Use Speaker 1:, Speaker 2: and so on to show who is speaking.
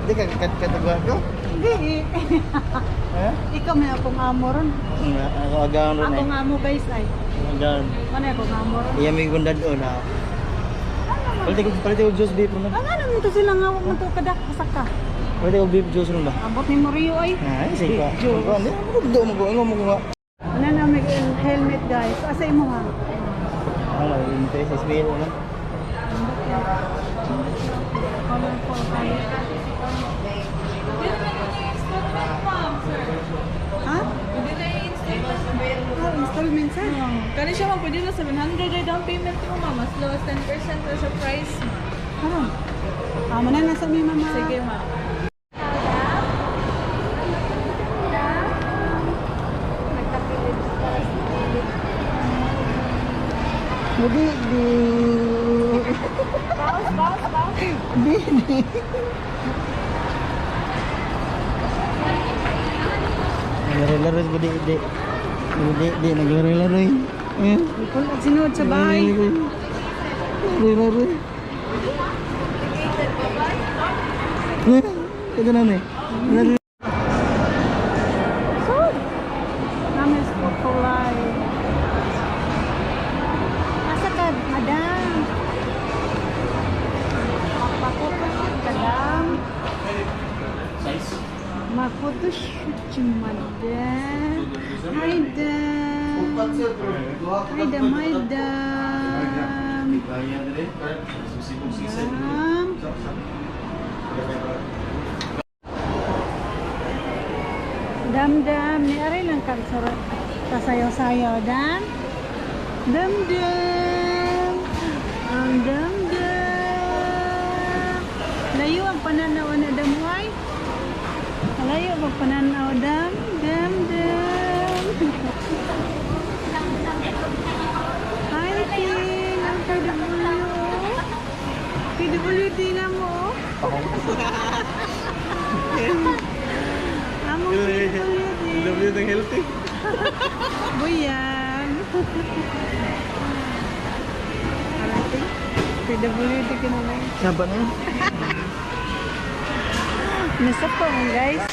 Speaker 1: Di ka katagawa ko?
Speaker 2: Hindi.
Speaker 1: Ha?
Speaker 2: Ikaw may akong amo ron.
Speaker 1: Ako agawan ron eh.
Speaker 2: Akong amo guys ay.
Speaker 1: Agawan.
Speaker 2: Ano akong amo ron?
Speaker 1: Iya may gundad o na. Palit ko juice beef ron na.
Speaker 2: Ang ano mo to sila nga mo to kadak kasaka.
Speaker 1: Palit ko beef juice ron ba?
Speaker 2: Abot ni Mario ay.
Speaker 1: Ay, sige pa. Ano? Magdo mo ko.
Speaker 2: Ano na may helmet guys. Asa imo ha?
Speaker 1: Ano, interest is meal na.
Speaker 2: Colorful kayo. Ha? Oh, installment sir.
Speaker 3: Kani siya man pwede na 700 ay down payment mo ma, mas lowest 10% na sa price.
Speaker 2: Ano? Amo na nasa mi mama.
Speaker 3: Sige ma.
Speaker 1: Di. Di. Laro-laro ba di. Di naglaro-laro. Eh.
Speaker 2: Ikon at sinuod sa bahay.
Speaker 1: Laro-laro. Ito na ni.
Speaker 2: Namin sport for life. Asa ka, madam? Magpapotoshoot ka lang. Magpapotoshoot yung madam. Hi, dam. Hi, dam. Hi, dam. Dam, ni aray lang kang kasayaw-sayaw, dam. Dam. Ang dam. Layo ang pananaw na damuay. Layo ang pananaw, dam. Hi, Tin. Ang PWD na mo. Among PWD.
Speaker 1: ng healthy.
Speaker 2: Buyang. Arati. PWD ka na lang.
Speaker 1: Sabat na.
Speaker 2: Nasa po guys.